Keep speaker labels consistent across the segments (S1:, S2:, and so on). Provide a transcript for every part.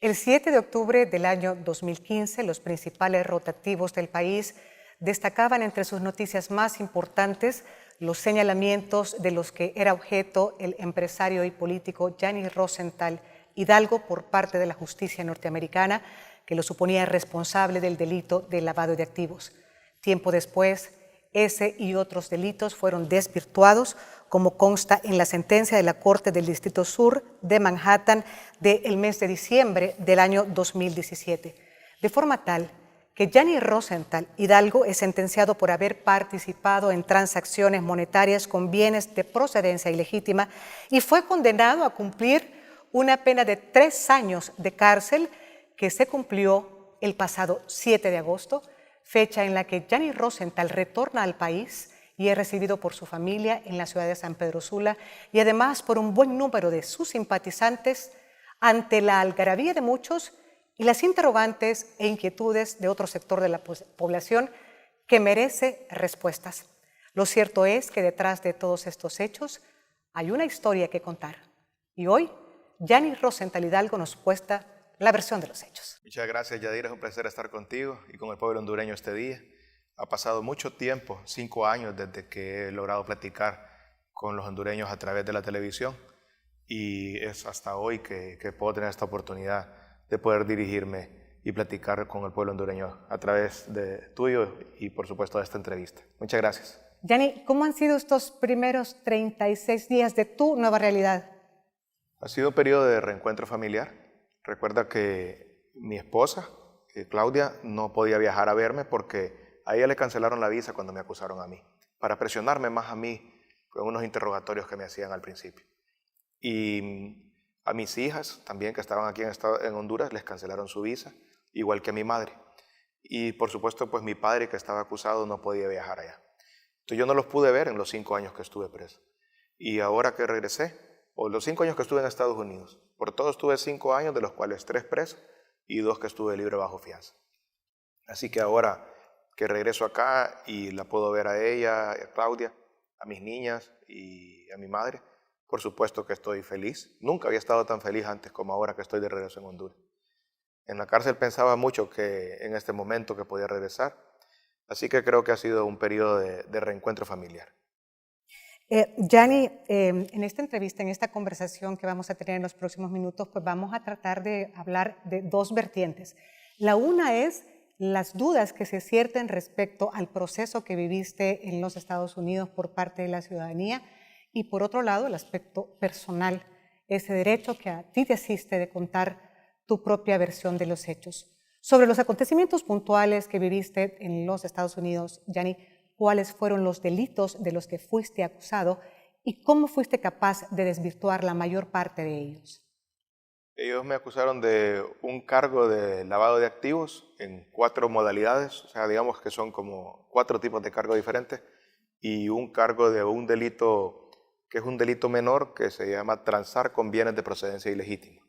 S1: El 7 de octubre del año 2015, los principales rotativos del país destacaban entre sus noticias más importantes los señalamientos de los que era objeto el empresario y político Gianni Rosenthal Hidalgo por parte de la justicia norteamericana, que lo suponía responsable del delito de lavado de activos. Tiempo después, ese y otros delitos fueron desvirtuados, como consta en la sentencia de la Corte del Distrito Sur de Manhattan del mes de diciembre del año 2017, de forma tal que Gianni Rosenthal Hidalgo es sentenciado por haber participado en transacciones monetarias con bienes de procedencia ilegítima y fue condenado a cumplir una pena de 3 años de cárcel que se cumplió el pasado 7 de agosto, fecha en la que Gianni Rosenthal retorna al país y es recibido por su familia en la ciudad de San Pedro Sula y además por un buen número de sus simpatizantes ante la algarabía de muchos y las interrogantes e inquietudes de otro sector de la población que merece respuestas. Lo cierto es que detrás de todos estos hechos hay una historia que contar. Y hoy, Gianni Rosenthal Hidalgo nos cuesta la versión de los hechos.
S2: Muchas gracias, Yadira. Es un placer estar contigo y con el pueblo hondureño este día. Ha pasado mucho tiempo, 5 años, desde que he logrado platicar con los hondureños a través de la televisión y es hasta hoy que puedo tener esta oportunidad de poder dirigirme y platicar con el pueblo hondureño a través de tuyo y, por supuesto, de esta entrevista. Muchas gracias.
S1: Gianni, ¿cómo han sido estos primeros 36 días de tu nueva realidad?
S2: Ha sido un periodo de reencuentro familiar. Recuerda que mi esposa, Claudia, no podía viajar a verme porque a ella le cancelaron la visa cuando me acusaron a mí, para presionarme más a mí con unos interrogatorios que me hacían al principio. Y a mis hijas también, que estaban aquí en Honduras, les cancelaron su visa, igual que a mi madre. Y por supuesto, pues mi padre, que estaba acusado, no podía viajar allá. Entonces yo no los pude ver en los 5 años que estuve preso. Y ahora que regresé, o los 5 años que estuve en Estados Unidos, por todo estuve 5 años, de los cuales 3 presos y 2 que estuve libre bajo fianza. Así que ahora que regreso acá y la puedo ver a ella, a Claudia, a mis niñas y a mi madre, por supuesto que estoy feliz. Nunca había estado tan feliz antes como ahora que estoy de regreso en Honduras. En la cárcel pensaba mucho que en este momento que podía regresar, así que creo que ha sido un periodo de reencuentro familiar.
S1: Gianni, en esta entrevista, en esta conversación que vamos a tener en los próximos minutos, pues vamos a tratar de hablar de 2 vertientes. La una es las dudas que se cierten respecto al proceso que viviste en los Estados Unidos por parte de la ciudadanía y por otro lado el aspecto personal, ese derecho que a ti te asiste de contar tu propia versión de los hechos. Sobre los acontecimientos puntuales que viviste en los Estados Unidos, Gianni, ¿cuáles fueron los delitos de los que fuiste acusado y cómo fuiste capaz de desvirtuar la mayor parte de ellos?
S2: Ellos me acusaron de un cargo de lavado de activos en 4 modalidades, o sea, digamos que son como 4 tipos de cargos diferentes, y un cargo de un delito que es un delito menor que se llama transar con bienes de procedencia ilegítima.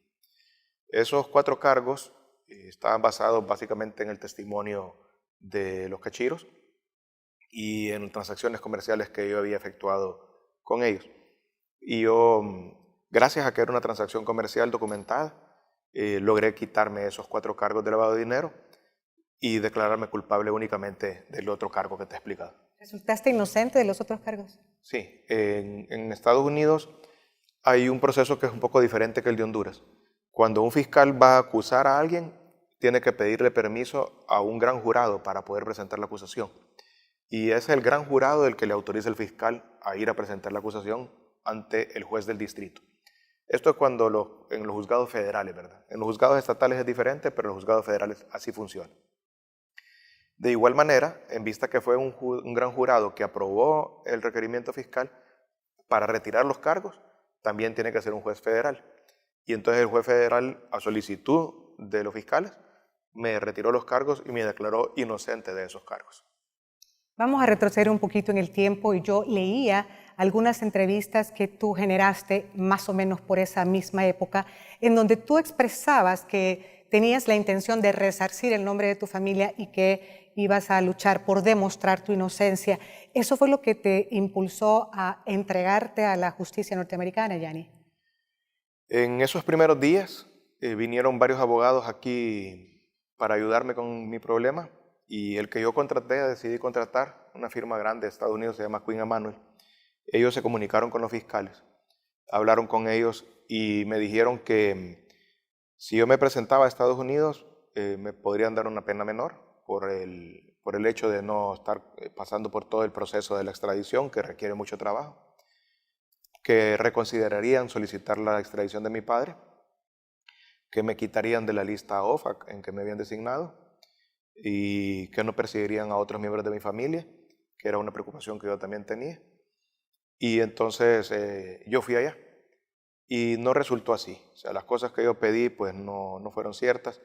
S2: Esos 4 cargos estaban basados básicamente en el testimonio de los cachiros y en transacciones comerciales que yo había efectuado con ellos. Y yo, gracias a que era una transacción comercial documentada, logré quitarme esos 4 cargos de lavado de dinero y declararme culpable únicamente del otro cargo que te he explicado.
S1: ¿Resultaste inocente de los otros cargos?
S2: Sí, en Estados Unidos hay un proceso que es un poco diferente que el de Honduras. Cuando un fiscal va a acusar a alguien, tiene que pedirle permiso a un gran jurado para poder presentar la acusación. Y es el gran jurado el que le autoriza al fiscal a ir a presentar la acusación ante el juez del distrito. Esto es cuando en los juzgados federales, ¿verdad? En los juzgados estatales es diferente, pero en los juzgados federales así funciona. De igual manera, en vista que fue un gran jurado que aprobó el requerimiento fiscal para retirar los cargos, también tiene que ser un juez federal. Y entonces el juez federal, a solicitud de los fiscales, me retiró los cargos y me declaró inocente de esos cargos.
S1: Vamos a retroceder un poquito en el tiempo y yo leía algunas entrevistas que tú generaste más o menos por esa misma época, en donde tú expresabas que tenías la intención de resarcir el nombre de tu familia y que ibas a luchar por demostrar tu inocencia. ¿Eso fue lo que te impulsó a entregarte a la justicia norteamericana, Gianni?
S2: En esos primeros días vinieron varios abogados aquí para ayudarme con mi problema y el que yo decidí contratar, una firma grande de Estados Unidos, se llama Queen Emanuel. Ellos se comunicaron con los fiscales, hablaron con ellos y me dijeron que si yo me presentaba a Estados Unidos, me podrían dar una pena menor por el hecho de no estar pasando por todo el proceso de la extradición, que requiere mucho trabajo, que reconsiderarían solicitar la extradición de mi padre, que me quitarían de la lista OFAC en que me habían designado y que no perseguirían a otros miembros de mi familia, que era una preocupación que yo también tenía. Y entonces yo fui allá y no resultó así. O sea, las cosas que yo pedí pues no fueron ciertas,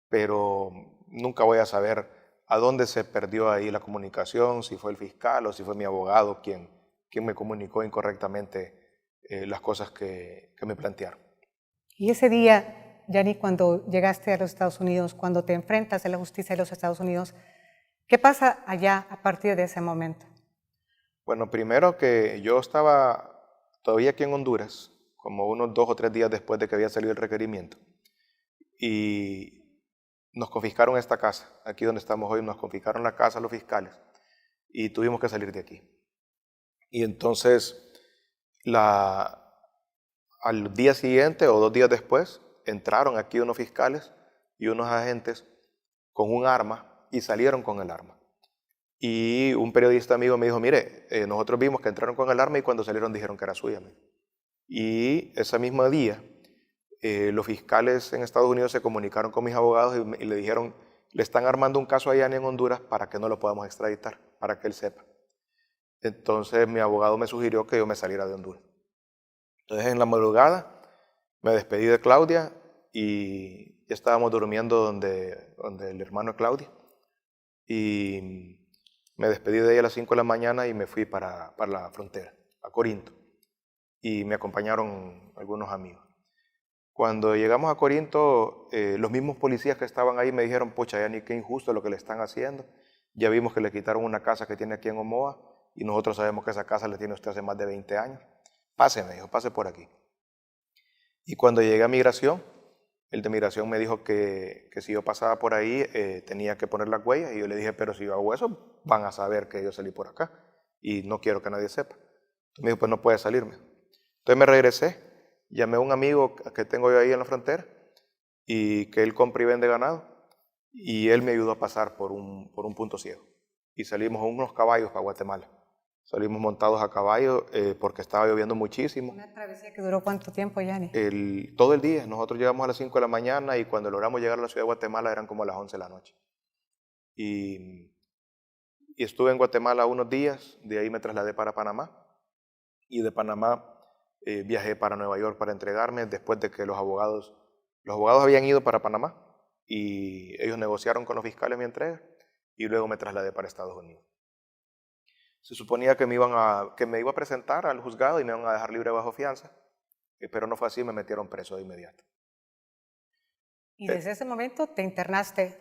S2: pero nunca voy a saber a dónde se perdió ahí la comunicación, si fue el fiscal o si fue mi abogado quien me comunicó incorrectamente las cosas que me plantearon.
S1: Y ese día, Yanni, cuando llegaste a los Estados Unidos, cuando te enfrentas a la justicia de los Estados Unidos, ¿qué pasa allá a partir de ese momento?
S2: Bueno, primero que yo estaba todavía aquí en Honduras, como unos 2 o 3 días después de que había salido el requerimiento, y nos confiscaron esta casa, aquí donde estamos hoy, nos confiscaron la casa los fiscales, y tuvimos que salir de aquí. Y entonces, al día siguiente o 2 días después, entraron aquí unos fiscales y unos agentes con un arma y salieron con el arma. Y un periodista amigo me dijo, mire, nosotros vimos que entraron con el arma y cuando salieron dijeron que era suya. Y ese mismo día, los fiscales en Estados Unidos se comunicaron con mis abogados y le dijeron, le están armando un caso a Yanni en Honduras para que no lo podamos extraditar, para que él sepa. Entonces mi abogado me sugirió que yo me saliera de Honduras. Entonces en la madrugada me despedí de Claudia y ya estábamos durmiendo donde el hermano de Claudia. Y me despedí de ella a las 5 de la mañana y me fui para la frontera, a Corinto. Y me acompañaron algunos amigos. Cuando llegamos a Corinto, los mismos policías que estaban ahí me dijeron, pucha, Yanni, qué injusto lo que le están haciendo. Ya vimos que le quitaron una casa que tiene aquí en Omoa y nosotros sabemos que esa casa la tiene usted hace más de 20 años. Pase, me dijo, pase por aquí. Y cuando llegué a migración, el de migración me dijo que si yo pasaba por ahí tenía que poner las huellas y yo le dije, pero si yo hago eso, van a saber que yo salí por acá y no quiero que nadie sepa. Entonces me dijo, pues no puede salirme. Entonces me regresé, llamé a un amigo que tengo yo ahí en la frontera y que él compra y vende ganado y él me ayudó a pasar por un punto ciego y salimos a unos caballos para Guatemala. Salimos montados a caballo porque estaba lloviendo muchísimo.
S1: ¿Una travesía que duró cuánto tiempo, Yanni?
S2: Todo el día. Nosotros llegamos a las 5 de la mañana y cuando logramos llegar a la ciudad de Guatemala eran como las 11 de la noche. Y estuve en Guatemala unos días, de ahí me trasladé para Panamá y de Panamá viajé para Nueva York para entregarme después de que los abogados habían ido para Panamá y ellos negociaron con los fiscales mi entrega y luego me trasladé para Estados Unidos. Se suponía que me iba a presentar al juzgado y me iban a dejar libre bajo fianza, pero no fue así, me metieron preso de inmediato.
S1: Y desde ese momento te internaste.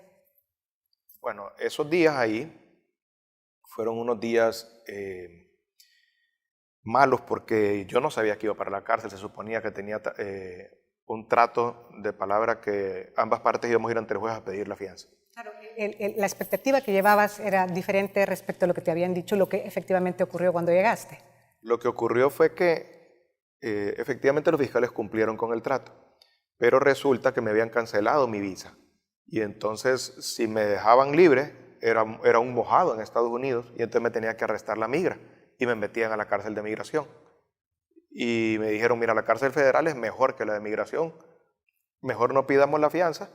S2: Bueno, esos días ahí fueron unos días malos porque yo no sabía que iba para la cárcel, se suponía que tenía un trato de palabra que ambas partes íbamos a ir ante el juez a pedir la fianza.
S1: Claro, la expectativa que llevabas era diferente respecto a lo que te habían dicho, lo que efectivamente ocurrió cuando llegaste.
S2: Lo que ocurrió fue que efectivamente los fiscales cumplieron con el trato, pero resulta que me habían cancelado mi visa. Y entonces, si me dejaban libre, era un mojado en Estados Unidos y entonces me tenía que arrestar la migra y me metían a la cárcel de migración. Y me dijeron, mira, la cárcel federal es mejor que la de migración, mejor no pidamos la fianza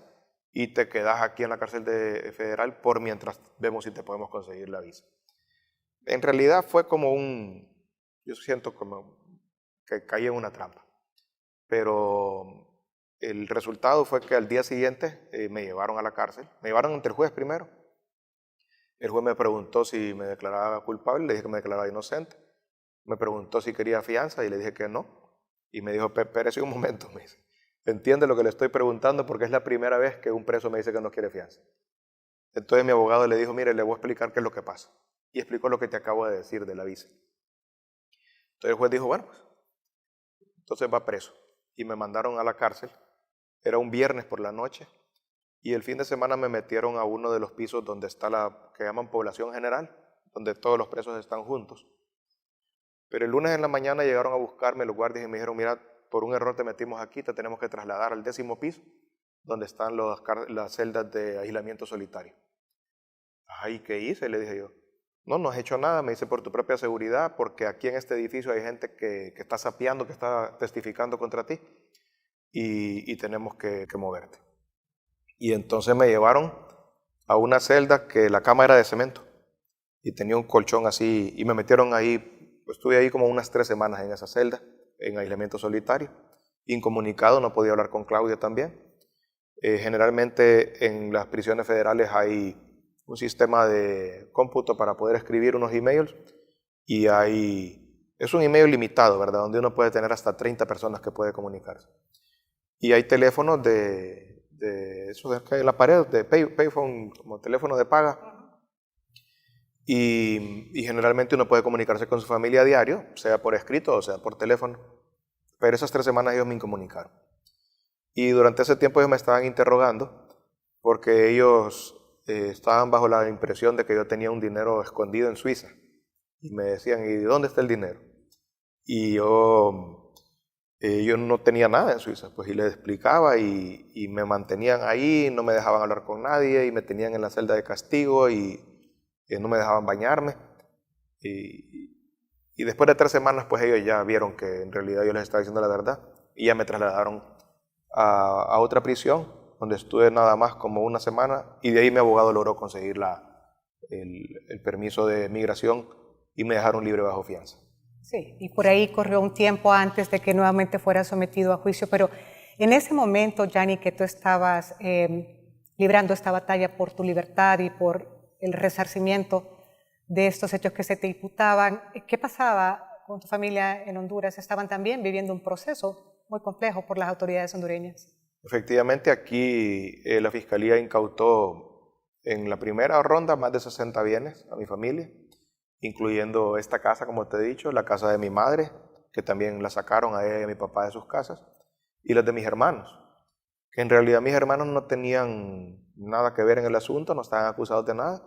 S2: y te quedas aquí en la cárcel federal por mientras vemos si te podemos conseguir la visa. En realidad fue como yo siento como que caí en una trampa, pero el resultado fue que al día siguiente me llevaron a la cárcel, me llevaron ante el juez primero. El juez me preguntó si me declaraba culpable, le dije que me declaraba inocente. Me preguntó si quería fianza y le dije que no. Y me dijo, espérese un momento, me dice. ¿Entiende lo que le estoy preguntando? Porque es la primera vez que un preso me dice que no quiere fianza. Entonces mi abogado le dijo, mire, le voy a explicar qué es lo que pasa. Y explicó lo que te acabo de decir de la visa. Entonces el juez dijo, bueno, pues, entonces va preso. Y me mandaron a la cárcel Era un viernes por la noche y el fin de semana me metieron a uno de los pisos donde está la que llaman población general, donde todos los presos están juntos. Pero el lunes en la mañana llegaron a buscarme los guardias y me dijeron, mira, por un error te metimos aquí, te tenemos que trasladar al 10º piso, donde están las celdas de aislamiento solitario. Ay, ¿qué hice? Le dije yo. No, no has hecho nada, me dice, por tu propia seguridad, porque aquí en este edificio hay gente que está sapeando, que está testificando contra ti, y tenemos que moverte. Y entonces me llevaron a una celda que la cama era de cemento, y tenía un colchón así, y me metieron ahí, estuve ahí como unas 3 semanas en esa celda, en aislamiento solitario, incomunicado, no podía hablar con Claudia también. Generalmente en las prisiones federales hay un sistema de cómputo para poder escribir unos emails y es un email limitado, ¿verdad? Donde uno puede tener hasta 30 personas que puede comunicarse. Y hay teléfonos de esos que hay en la pared, de payphone, como teléfono de paga. Y generalmente uno puede comunicarse con su familia a diario, sea por escrito o sea por teléfono. Pero esas 3 semanas ellos me incomunicaron. Y durante ese tiempo ellos me estaban interrogando porque ellos estaban bajo la impresión de que yo tenía un dinero escondido en Suiza. Y me decían, ¿y dónde está el dinero? Y yo no tenía nada en Suiza, pues, y les explicaba y me mantenían ahí, no me dejaban hablar con nadie y me tenían en la celda de castigo y no me dejaban bañarme. Y después de 3 semanas, pues ellos ya vieron que en realidad yo les estaba diciendo la verdad y ya me trasladaron a otra prisión, donde estuve nada más como 1 semana y de ahí mi abogado logró conseguir el permiso de migración y me dejaron libre bajo fianza.
S1: Sí, y por ahí corrió un tiempo antes de que nuevamente fuera sometido a juicio, pero en ese momento, Gianni, que tú estabas librando esta batalla por tu libertad y por el resarcimiento de estos hechos que se te imputaban, ¿qué pasaba con tu familia en Honduras? Estaban también viviendo un proceso muy complejo por las autoridades hondureñas.
S2: Efectivamente, aquí la Fiscalía incautó en la primera ronda más de 60 bienes a mi familia, incluyendo esta casa, como te he dicho, la casa de mi madre, que también la sacaron a ella y a mi papá de sus casas, y las de mis hermanos, que en realidad mis hermanos no tenían nada que ver en el asunto, no estaban acusados de nada,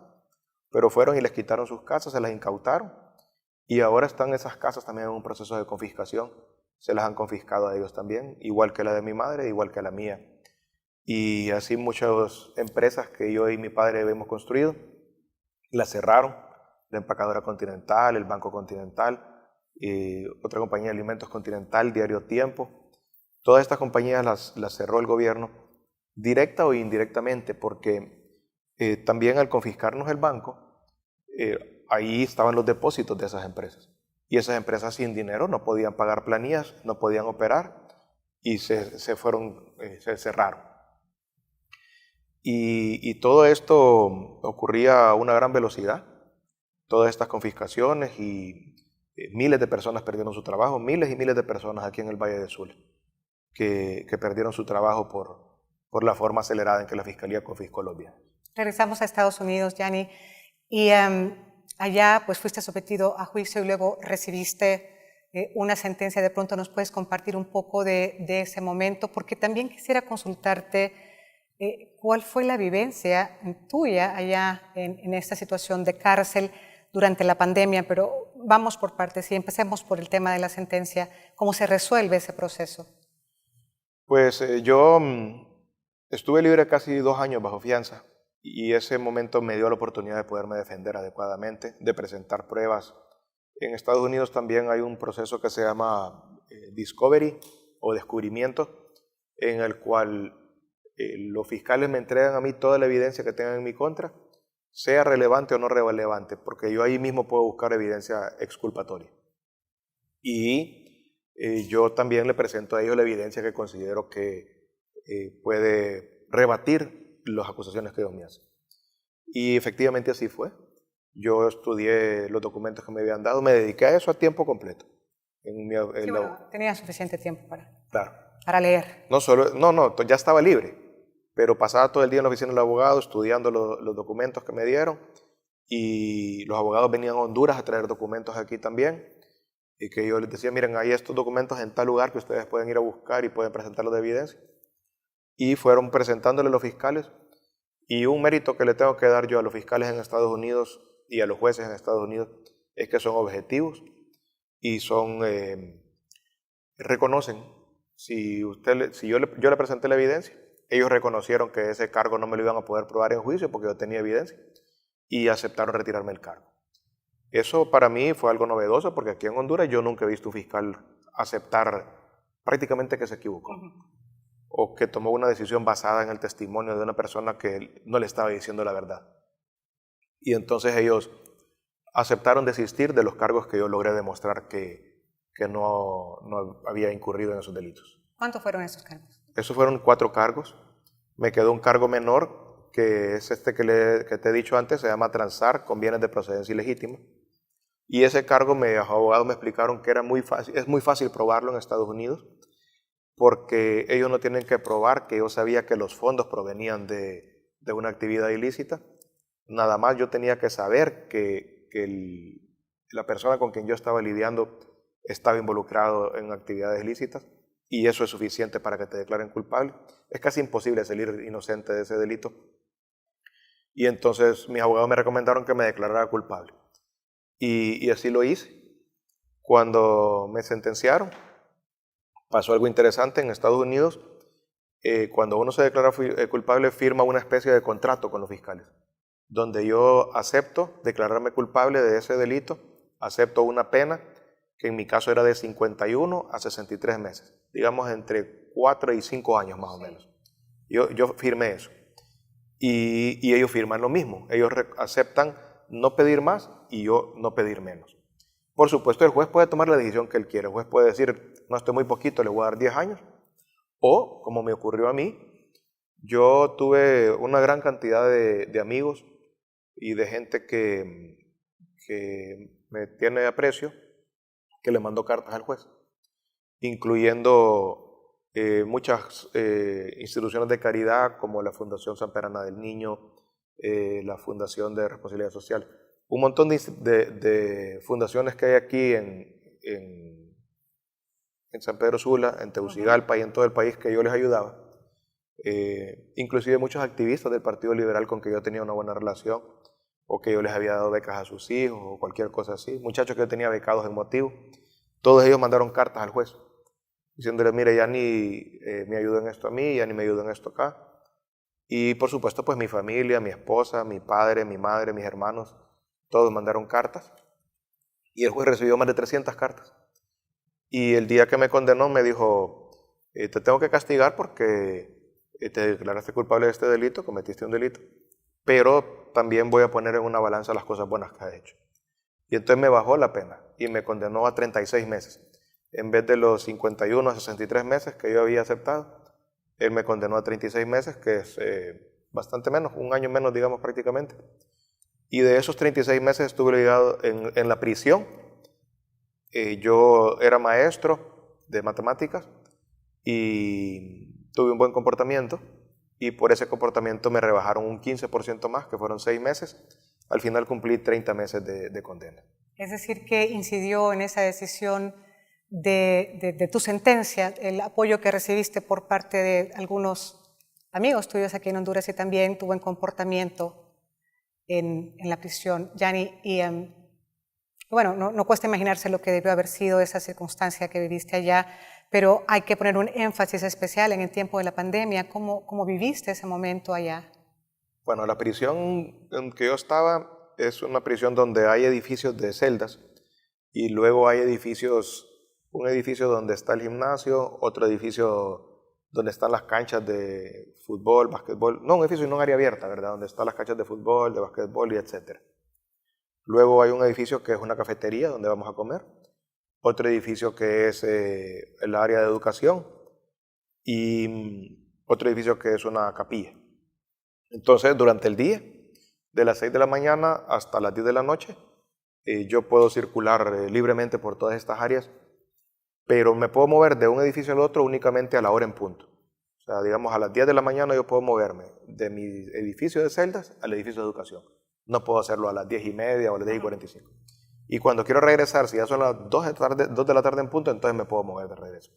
S2: pero fueron y les quitaron sus casas, se las incautaron, y ahora están esas casas también en un proceso de confiscación. Se las han confiscado a ellos también, igual que la de mi madre, igual que la mía. Y así muchas empresas que yo y mi padre hemos construido, las cerraron. La empacadora Continental, el Banco Continental, otra compañía de alimentos Continental, Diario Tiempo. Todas estas compañías las cerró el gobierno, directa o indirectamente, porque también al confiscarnos el banco, ahí estaban los depósitos de esas empresas. Y esas empresas sin dinero no podían pagar planillas, no podían operar y se cerraron. Y todo esto ocurría a una gran velocidad, todas estas confiscaciones y miles de personas perdieron su trabajo, miles y miles de personas aquí en el Valle de Sula que perdieron su trabajo por la forma acelerada en que la Fiscalía confiscó los bienes.
S1: Regresamos a Estados Unidos, Gianni, y allá pues fuiste sometido a juicio y luego recibiste una sentencia. De pronto nos puedes compartir un poco de ese momento, porque también quisiera consultarte cuál fue la vivencia tuya allá en esta situación de cárcel durante la pandemia, pero vamos por partes y empecemos por el tema de la sentencia. ¿Cómo se resuelve ese proceso?
S2: Pues yo estuve libre casi 2 años bajo fianza. Y ese momento me dio la oportunidad de poderme defender adecuadamente, de presentar pruebas. En Estados Unidos también hay un proceso que se llama discovery o descubrimiento, en el cual los fiscales me entregan a mí toda la evidencia que tengan en mi contra, sea relevante o no relevante, porque yo ahí mismo puedo buscar evidencia exculpatoria. Y yo también le presento a ellos la evidencia que considero que puede rebatir las acusaciones que ellos me hacen. Y efectivamente así fue. Yo estudié los documentos que me habían dado, me dediqué a eso a tiempo completo.
S1: Tenía suficiente tiempo
S2: claro.
S1: para leer.
S2: Ya estaba libre, pero pasaba todo el día en la oficina del abogado estudiando los documentos que me dieron y los abogados venían a Honduras a traer documentos aquí también y que yo les decía, miren, hay estos documentos en tal lugar que ustedes pueden ir a buscar y pueden presentarlos de evidencia. y fueron presentándole a los fiscales. Y un mérito que le tengo que dar yo a los fiscales en Estados Unidos y a los jueces en Estados Unidos es que son objetivos y reconocen. Si yo le presenté la evidencia, ellos reconocieron que ese cargo no me lo iban a poder probar en juicio porque yo tenía evidencia y aceptaron retirarme el cargo. Eso para mí fue algo novedoso porque aquí en Honduras yo nunca he visto un fiscal aceptar prácticamente que se equivocó o que tomó una decisión basada en el testimonio de una persona que no le estaba diciendo la verdad. Y entonces ellos aceptaron desistir de los cargos que yo logré demostrar que no había incurrido en esos delitos.
S1: ¿Cuántos fueron esos cargos?
S2: Esos fueron 4 cargos. Me quedó un cargo menor, que es este que te he dicho antes, se llama transar con bienes de procedencia ilegítima. Y ese cargo, los abogados me explicaron que es muy fácil probarlo en Estados Unidos, porque ellos no tienen que probar que yo sabía que los fondos provenían de una actividad ilícita. Nada más yo tenía que saber que la persona con quien yo estaba lidiando estaba involucrado en actividades ilícitas, y eso es suficiente para que te declaren culpable. Es casi imposible salir inocente de ese delito. Y entonces mis abogados me recomendaron que me declarara culpable. Y así lo hice. Cuando me sentenciaron, pasó algo interesante en Estados Unidos. Cuando uno se declara culpable, firma una especie de contrato con los fiscales, donde yo acepto declararme culpable de ese delito, acepto una pena que en mi caso era de 51 a 63 meses, digamos entre 4 y 5 años más o menos. Yo firmé eso. Y ellos firman lo mismo. Ellos aceptan no pedir más y yo no pedir menos. Por supuesto, el juez puede tomar la decisión que él quiere. El juez puede decir, no, estoy muy poquito, le voy a dar 10 años. O, como me ocurrió a mí, yo tuve una gran cantidad de amigos y de gente que me tiene aprecio, que le mandó cartas al juez, incluyendo muchas instituciones de caridad como la Fundación Samperana del Niño, la Fundación de Responsabilidad Social, un montón de fundaciones que hay aquí en San Pedro Sula, en Tegucigalpa y en todo el país que yo les ayudaba. Inclusive muchos activistas del Partido Liberal con que yo tenía una buena relación, o que yo les había dado becas a sus hijos o cualquier cosa así, muchachos que yo tenía becados en motivo, todos ellos mandaron cartas al juez diciéndole, mire, ya ni me ayudó en esto a mí, ya ni me ayudó en esto acá. Y por supuesto, pues mi familia, mi esposa, mi padre, mi madre, mis hermanos, todos mandaron cartas. Y el juez recibió más de 300 cartas. Y el día que me condenó me dijo, te tengo que castigar porque te declaraste culpable de este delito, cometiste un delito, pero también voy a poner en una balanza las cosas buenas que has hecho. Y entonces me bajó la pena y me condenó a 36 meses. En vez de los 51 a 63 meses que yo había aceptado, él me condenó a 36 meses, que es bastante menos, un año menos, digamos, prácticamente. Y de esos 36 meses estuve ligado en la prisión. Yo era maestro de matemáticas y tuve un buen comportamiento, y por ese comportamiento me rebajaron un 15% más, que fueron 6 meses. Al final cumplí 30 meses de condena.
S1: Es decir, que incidió en esa decisión de tu sentencia el apoyo que recibiste por parte de algunos amigos tuyos aquí en Honduras y también tu buen comportamiento en la prisión, Yanni. Y bueno, no cuesta imaginarse lo que debió haber sido esa circunstancia que viviste allá, pero hay que poner un énfasis especial en el tiempo de la pandemia. ¿Cómo viviste ese momento allá?
S2: Bueno, la prisión en que yo estaba es una prisión donde hay edificios de celdas y luego hay un edificio donde está el gimnasio, otro edificio donde están las canchas de fútbol, básquetbol, no un edificio, sino un área abierta, ¿verdad? Donde están las canchas de fútbol, de básquetbol y etc. Luego hay un edificio que es una cafetería donde vamos a comer, otro edificio que es el área de educación y otro edificio que es una capilla. Entonces, durante el día, de las 6 de la mañana hasta las 10 de la noche, yo puedo circular libremente por todas estas áreas, pero me puedo mover de un edificio al otro únicamente a la hora en punto. O sea, digamos, a las 10 de la mañana yo puedo moverme de mi edificio de celdas al edificio de educación. No puedo hacerlo a las 10:30 o a las 10:45. Y cuando quiero regresar, si ya son las 2 de la tarde en punto, entonces me puedo mover de regreso.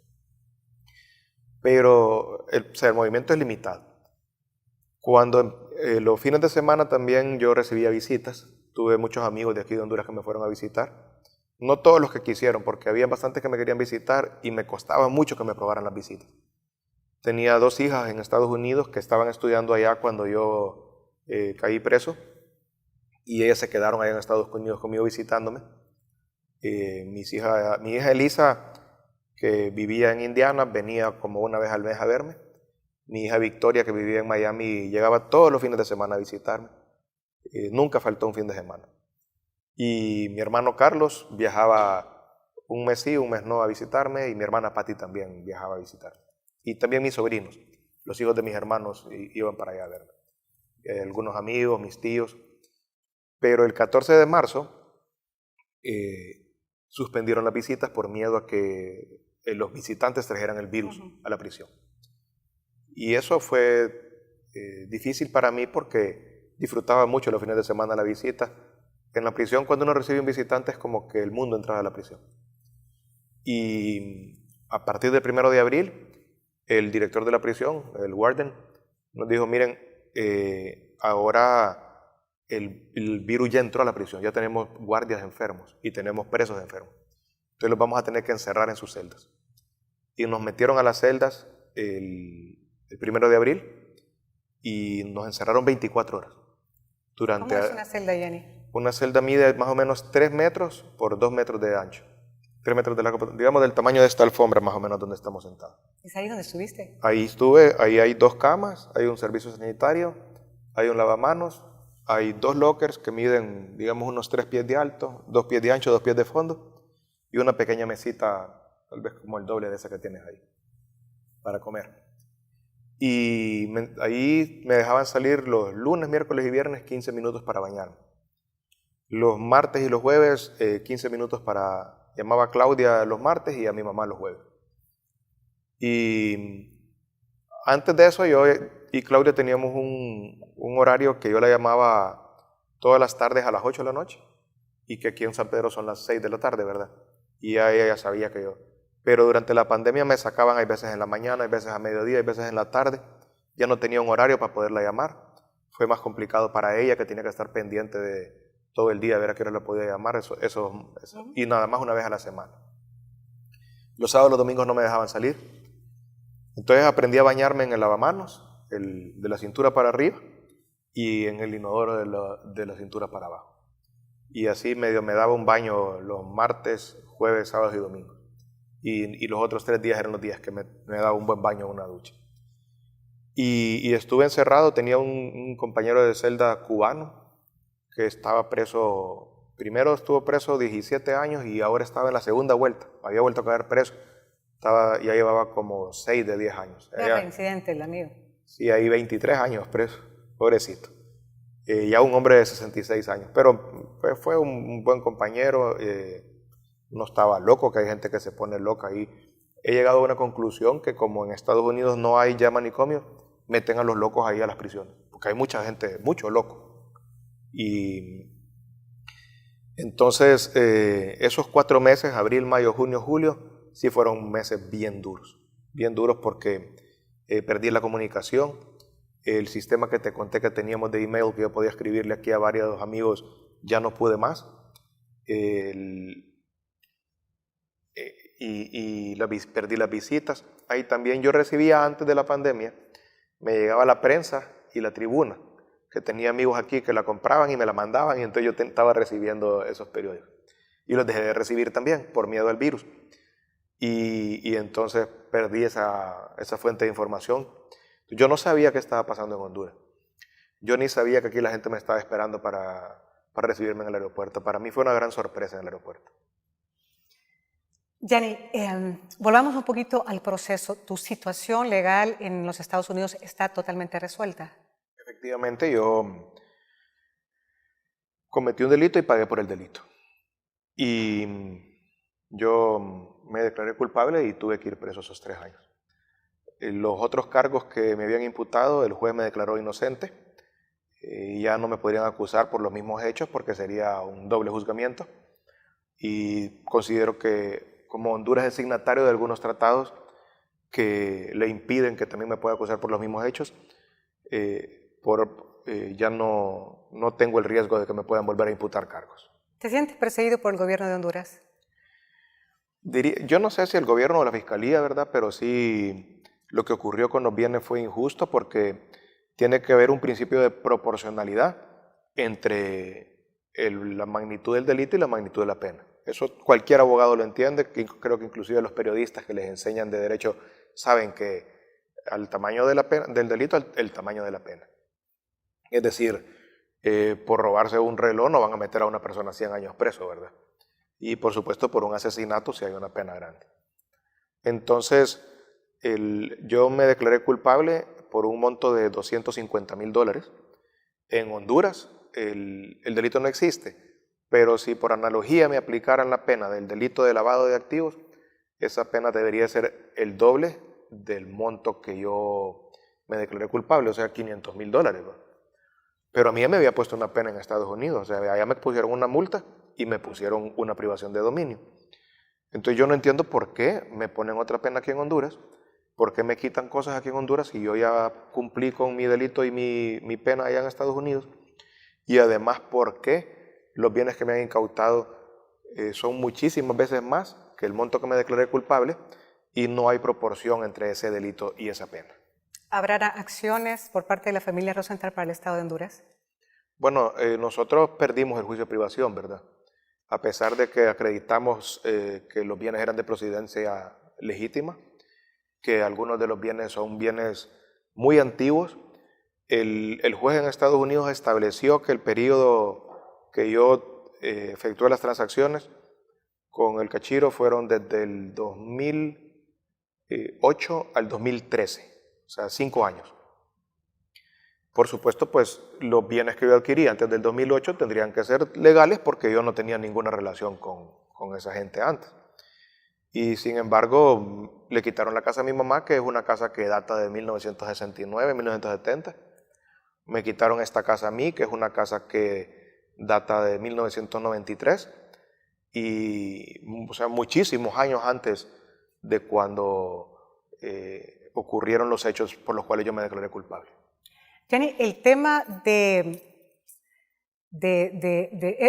S2: pero o sea, el movimiento es limitado. Cuando los fines de semana también yo recibía visitas, tuve muchos amigos de aquí de Honduras que me fueron a visitar. No todos los que quisieron, porque había bastantes que me querían visitar y me costaba mucho que me aprobaran las visitas. Tenía 2 hijas en Estados Unidos que estaban estudiando allá cuando yo caí preso y ellas se quedaron allá en Estados Unidos conmigo visitándome. Mi hija Elisa, que vivía en Indiana, venía como una vez al mes a verme. Mi hija Victoria, que vivía en Miami, llegaba todos los fines de semana a visitarme. Nunca faltó un fin de semana. Y mi hermano Carlos viajaba un mes sí, un mes no a visitarme, y mi hermana Patti también viajaba a visitarme. Y también mis sobrinos, los hijos de mis hermanos, iban para allá a verme. Algunos amigos, mis tíos. Pero el 14 de marzo suspendieron las visitas por miedo a que los visitantes trajeran el virus a la prisión. Y eso fue difícil para mí porque disfrutaba mucho los fines de semana la visita. En la prisión, cuando uno recibe un visitante, es como que el mundo entra a la prisión. Y a partir del 1 de abril, el director de la prisión, el warden, nos dijo, miren, ahora el virus ya entró a la prisión, ya tenemos guardias enfermos y tenemos presos enfermos. Entonces los vamos a tener que encerrar en sus celdas. Y nos metieron a las celdas el 1 de abril y nos encerraron 24 horas.
S1: ¿Cómo es una celda, Yanni?
S2: Una celda mide más o menos 3 metros por 2 metros de ancho. 3 metros de largo, digamos del tamaño de esta alfombra más o menos donde estamos sentados.
S1: ¿Es ahí donde estuviste?
S2: Ahí estuve, ahí hay 2 camas, hay un servicio sanitario, hay un lavamanos, hay 2 lockers que miden, digamos, unos 3 pies de alto, 2 pies de ancho, 2 pies de fondo, y una pequeña mesita, tal vez como el doble de esa que tienes ahí, para comer. Y ahí me dejaban salir los lunes, miércoles y viernes 15 minutos para bañarme. Los martes y los jueves 15 minutos para... Llamaba a Claudia los martes y a mi mamá los jueves. Y antes de eso yo y Claudia teníamos un horario que yo la llamaba todas las tardes a las 8 de la noche y que aquí en San Pedro son las 6 de la tarde, ¿verdad? Y ya ella sabía que yo... Pero durante la pandemia me sacaban, hay veces en la mañana, hay veces a mediodía, hay veces en la tarde. Ya no tenía un horario para poderla llamar. Fue más complicado para ella, que tenía que estar pendiente de todo el día, a ver a qué hora la podía llamar, y nada más una vez a la semana. Los sábados y los domingos no me dejaban salir. Entonces aprendí a bañarme en el lavamanos, de la cintura para arriba, y en el inodoro de la cintura para abajo. Y así medio me daba un baño los martes, jueves, sábados y domingos. Y los otros 3 días eran los días que me daba un buen baño en una ducha. Y estuve encerrado, tenía un compañero de celda cubano que estaba preso, primero estuvo preso 17 años y ahora estaba en la segunda vuelta, había vuelto a caer preso, ya llevaba como 6 de 10 años.
S1: Era reincidente el amigo.
S2: Sí, ahí 23 años preso, pobrecito. Ya un hombre de 66 años, pero fue un buen compañero, no estaba loco, que hay gente que se pone loca ahí. He llegado a una conclusión que como en Estados Unidos no hay ya manicomio, meten a los locos ahí a las prisiones, porque hay mucha gente, mucho loco. Y entonces esos 4 meses, abril, mayo, junio, julio, sí fueron meses bien duros porque perdí la comunicación. El sistema que te conté que teníamos de email, que yo podía escribirle aquí a varios amigos, ya no pude más. Perdí las visitas. Ahí también yo recibía antes de la pandemia, me llegaba la prensa y la tribuna, que tenía amigos aquí que la compraban y me la mandaban, y entonces yo estaba recibiendo esos periódicos. Y los dejé de recibir también por miedo al virus. Y entonces perdí esa fuente de información. Yo no sabía qué estaba pasando en Honduras. Yo ni sabía que aquí la gente me estaba esperando para recibirme en el aeropuerto. Para mí fue una gran sorpresa en el aeropuerto.
S1: Yanni, volvamos un poquito al proceso. ¿Tu situación legal en los Estados Unidos está totalmente resuelta?
S2: Efectivamente, yo cometí un delito y pagué por el delito. Y yo me declaré culpable y tuve que ir preso esos 3 años. Los otros cargos que me habían imputado, el juez me declaró inocente. Ya no me podrían acusar por los mismos hechos porque sería un doble juzgamiento. Y considero que como Honduras es signatario de algunos tratados, que le impiden que también me pueda acusar por los mismos hechos, ya no tengo el riesgo de que me puedan volver a imputar cargos.
S1: ¿Te sientes perseguido por el gobierno de Honduras?
S2: Yo no sé si el gobierno o la fiscalía, ¿verdad? Pero sí, lo que ocurrió con los bienes fue injusto porque tiene que haber un principio de proporcionalidad entre la magnitud del delito y la magnitud de la pena. Eso cualquier abogado lo entiende, creo que inclusive los periodistas que les enseñan de derecho saben que al tamaño de la pena, del delito, el tamaño de la pena. Es decir, por robarse un reloj no van a meter a una persona 100 años preso, ¿verdad? Y por supuesto por un asesinato si hay una pena grande. Entonces, yo me declaré culpable por un monto de $250,000. En Honduras el delito no existe, pero si por analogía me aplicaran la pena del delito de lavado de activos, esa pena debería ser el doble del monto que yo me declaré culpable, o sea, $500,000. ¿no? Pero a mí ya me había puesto una pena en Estados Unidos, o sea, allá me pusieron una multa y me pusieron una privación de dominio. Entonces yo no entiendo por qué me ponen otra pena aquí en Honduras, por qué me quitan cosas aquí en Honduras y yo ya cumplí con mi delito y mi pena allá en Estados Unidos. Y además, por qué los bienes que me han incautado son muchísimas veces más que el monto que me declaré culpable y no hay proporción entre ese delito y esa pena.
S1: ¿Habrá acciones por parte de la familia Rosenthal para el Estado de Honduras?
S2: Bueno, nosotros perdimos el juicio de privación, ¿verdad? A pesar de que acreditamos que los bienes eran de procedencia legítima, que algunos de los bienes son bienes muy antiguos, el juez en Estados Unidos estableció que el periodo que yo efectué las transacciones con el Cachiro fueron desde el 2008 al 2013, o sea, 5 años. Por supuesto, pues los bienes que yo adquirí antes del 2008 tendrían que ser legales porque yo no tenía ninguna relación con esa gente antes. Y sin embargo, le quitaron la casa a mi mamá, que es una casa que data de 1969, 1970. Me quitaron esta casa a mí, que es una casa que data de 1993. Y, o sea, muchísimos años antes de cuando ocurrieron los hechos por los cuales yo me declaré culpable.
S1: Gianni, el tema de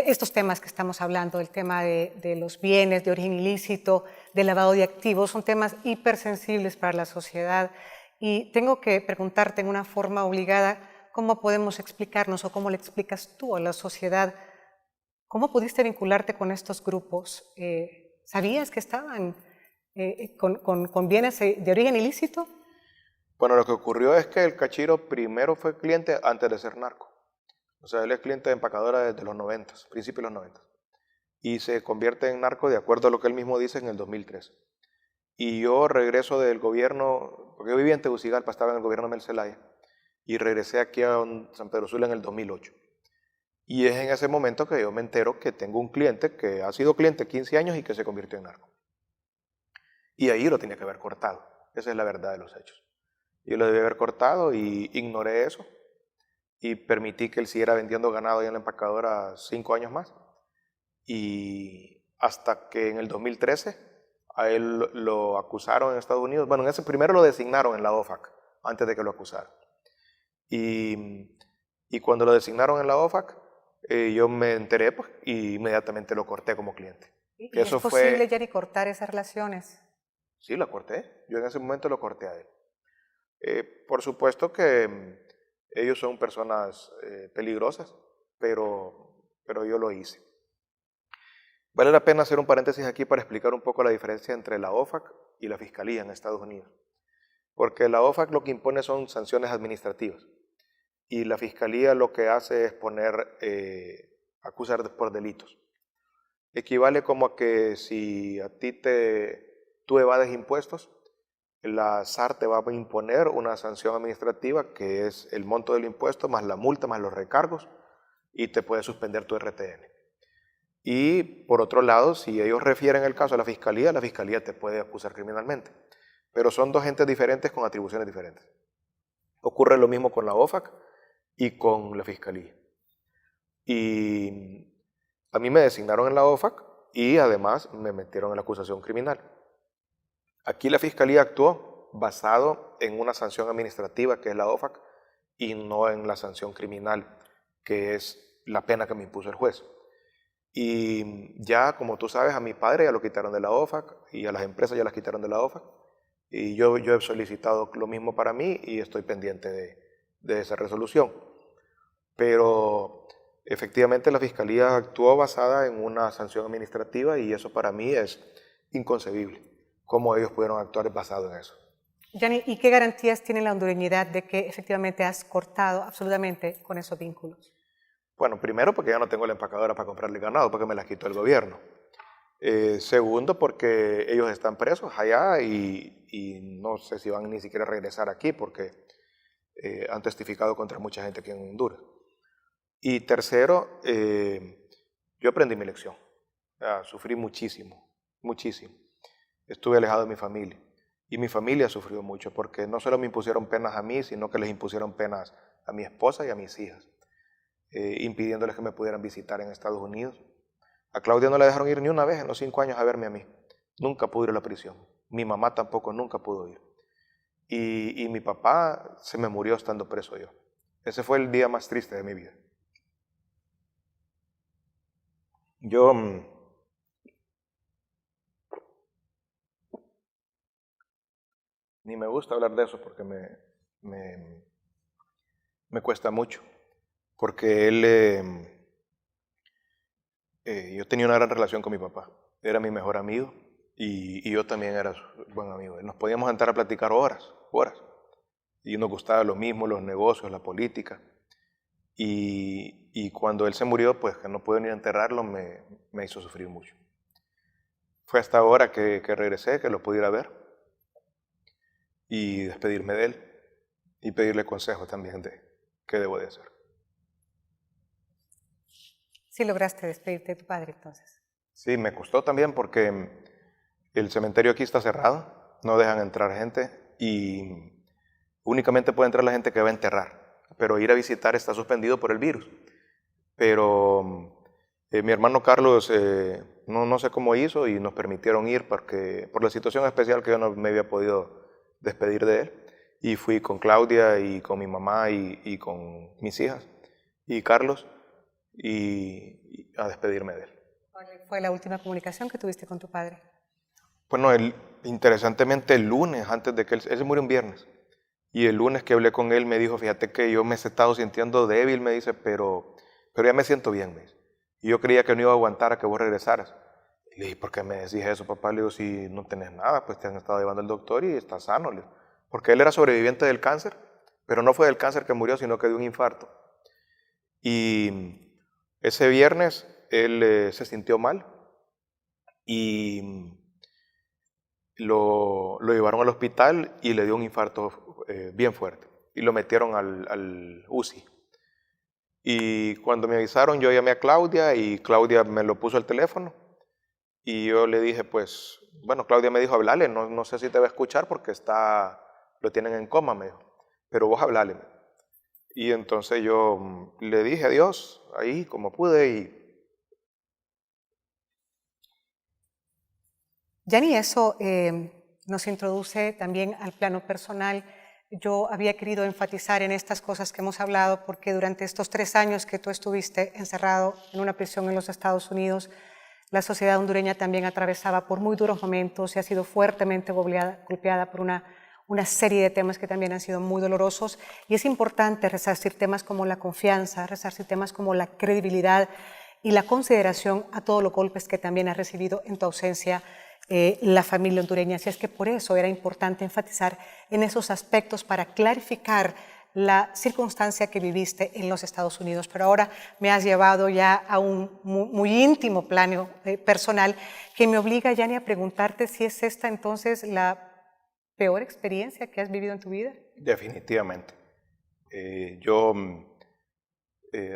S1: estos temas que estamos hablando, el tema de los bienes de origen ilícito, del lavado de activos, son temas hipersensibles para la sociedad y tengo que preguntarte en una forma obligada cómo podemos explicarnos o cómo le explicas tú a la sociedad cómo pudiste vincularte con estos grupos. ¿Sabías que estaban con bienes de origen ilícito?
S2: Bueno, lo que ocurrió es que el Cachiro primero fue cliente antes de ser narco. O sea, él es cliente de empacadora desde los 90, principios de los 90. Y se convierte en narco de acuerdo a lo que él mismo dice en el 2003. Y yo regreso del gobierno, porque yo vivía en Tegucigalpa, estaba en el gobierno de Mel Zelaya, y regresé aquí a San Pedro Sula en el 2008. Y es en ese momento que yo me entero que tengo un cliente que ha sido cliente 15 años y que se convirtió en narco. Y ahí lo tenía que haber cortado. Esa es la verdad de los hechos. Yo lo debí haber cortado y ignoré eso. Y permití que él siguiera vendiendo ganado ahí en la empacadora 5 años más. Y hasta que en el 2013 a él lo acusaron en Estados Unidos. Bueno, en ese primero lo designaron en la OFAC, antes de que lo acusaran. Y cuando lo designaron en la OFAC, yo me enteré pues, y inmediatamente lo corté como cliente.
S1: ¿Y es posible, Gianni, cortar esas relaciones?
S2: Sí, la corté. Yo en ese momento lo corté a él. Por supuesto que ellos son personas peligrosas, pero yo lo hice. Vale la pena hacer un paréntesis aquí para explicar un poco la diferencia entre la OFAC y la Fiscalía en Estados Unidos. Porque la OFAC lo que impone son sanciones administrativas y la Fiscalía lo que hace es acusar por delitos. Equivale como a que si a ti tú evades impuestos, la SAR te va a imponer una sanción administrativa que es el monto del impuesto más la multa más los recargos y te puede suspender tu RTN. Y por otro lado, si ellos refieren el caso a la Fiscalía te puede acusar criminalmente. Pero son dos entes diferentes con atribuciones diferentes. Ocurre lo mismo con la OFAC y con la Fiscalía. Y a mí me designaron en la OFAC y además me metieron en la acusación criminal. Aquí la Fiscalía actuó basado en una sanción administrativa, que es la OFAC, y no en la sanción criminal, que es la pena que me impuso el juez. Y ya, como tú sabes, a mi padre ya lo quitaron de la OFAC y a las empresas ya las quitaron de la OFAC. Y yo he solicitado lo mismo para mí y estoy pendiente de esa resolución. Pero efectivamente la Fiscalía actuó basada en una sanción administrativa y eso para mí es inconcebible. ¿Cómo ellos pudieron actuar basado en eso?
S1: Gianni, ¿y qué garantías tiene la hondureñidad de que efectivamente has cortado absolutamente con esos vínculos?
S2: Bueno, primero porque ya no tengo la empacadora para comprarle ganado, porque me la quitó el gobierno. Segundo, porque ellos están presos allá y no sé si van ni siquiera a regresar aquí porque han testificado contra mucha gente aquí en Honduras. Y tercero, yo aprendí mi lección. Sufrí muchísimo, muchísimo. Estuve alejado de mi familia y mi familia sufrió mucho porque no solo me impusieron penas a mí, sino que les impusieron penas a mi esposa y a mis hijas, impidiéndoles que me pudieran visitar en Estados Unidos. A Claudia no la dejaron ir ni una vez en los 5 años a verme a mí. Nunca pudo ir a la prisión. Mi mamá tampoco nunca pudo ir. Y mi papá se me murió estando preso yo. Ese fue el día más triste de mi vida. Yo ni me gusta hablar de eso porque me cuesta mucho. Porque yo tenía una gran relación con mi papá. Era mi mejor amigo y yo también era su buen amigo. Nos podíamos sentar a platicar horas, horas. Y nos gustaba lo mismo, los negocios, la política. Y cuando él se murió, pues que no pude ni enterrarlo, me hizo sufrir mucho. Fue hasta ahora que regresé, que lo pudiera ver y despedirme de él y pedirle consejo también de qué debo de hacer.
S1: Sí lograste despedirte de tu padre entonces.
S2: Sí, me costó también porque el cementerio aquí está cerrado, no dejan entrar gente y únicamente puede entrar la gente que va a enterrar, pero ir a visitar está suspendido por el virus. Pero mi hermano Carlos no sé cómo hizo y nos permitieron ir porque, por la situación especial que yo no me había podido despedir de él. Y fui con Claudia y con mi mamá y con mis hijas y Carlos y a despedirme de él.
S1: ¿Cuál fue la última comunicación que tuviste con tu padre?
S2: Bueno, interesantemente el lunes, antes de que él se murió un viernes, y el lunes que hablé con él me dijo, fíjate que yo me he estado sintiendo débil, me dice, pero ya me siento bien, me dice. Y yo creía que no iba a aguantar a que vos regresaras. Y le dije, ¿por qué me decís eso, papá? Le digo, si no tenés nada, pues te han estado llevando al doctor y estás sano. Le digo. Porque él era sobreviviente del cáncer, pero no fue del cáncer que murió, sino que de un infarto. Y ese viernes él se sintió mal y lo llevaron al hospital y le dio un infarto bien fuerte. Y lo metieron al UCI. Y cuando me avisaron, yo llamé a Claudia y Claudia me lo puso al teléfono. Y yo le dije, pues, bueno, Claudia me dijo, hablale, no sé si te va a escuchar porque lo tienen en coma, me dijo. Pero vos hablale. Y entonces yo le dije adiós, ahí como pude y...
S1: Gianni, eso nos introduce también al plano personal. Yo había querido enfatizar en estas cosas que hemos hablado porque durante estos 3 años que tú estuviste encerrado en una prisión en los Estados Unidos, la sociedad hondureña también atravesaba por muy duros momentos y ha sido fuertemente golpeada por una serie de temas que también han sido muy dolorosos. Y es importante resarcir temas como la confianza, resarcir temas como la credibilidad y la consideración a todos los golpes que también ha recibido en tu ausencia la familia hondureña. Así es que por eso era importante enfatizar en esos aspectos para clarificar la circunstancia que viviste en los Estados Unidos. Pero ahora me has llevado ya a un muy íntimo plano personal que me obliga, Gianni, a preguntarte si es esta entonces la peor experiencia que has vivido en tu vida.
S2: Definitivamente.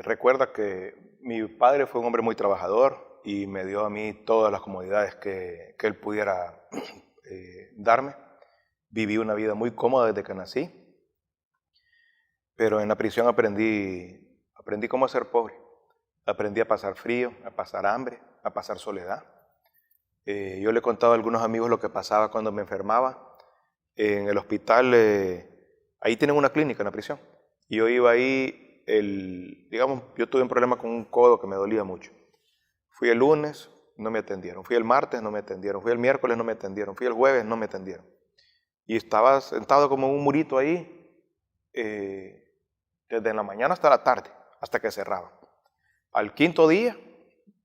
S2: Recuerda que mi padre fue un hombre muy trabajador y me dio a mí todas las comodidades que él pudiera darme. Viví una vida muy cómoda desde que nací, pero en la prisión aprendí cómo ser pobre. Aprendí a pasar frío, a pasar hambre, a pasar soledad. Yo le he contado a algunos amigos lo que pasaba cuando me enfermaba. En el hospital, ahí tienen una clínica en la prisión. Y yo iba ahí, digamos, yo tuve un problema con un codo que me dolía mucho. Fui el lunes, no me atendieron. Fui el martes, no me atendieron. Fui el miércoles, no me atendieron. Fui el jueves, no me atendieron. Y estaba sentado como un murito ahí, desde la mañana hasta la tarde, hasta que cerraban. Al quinto día,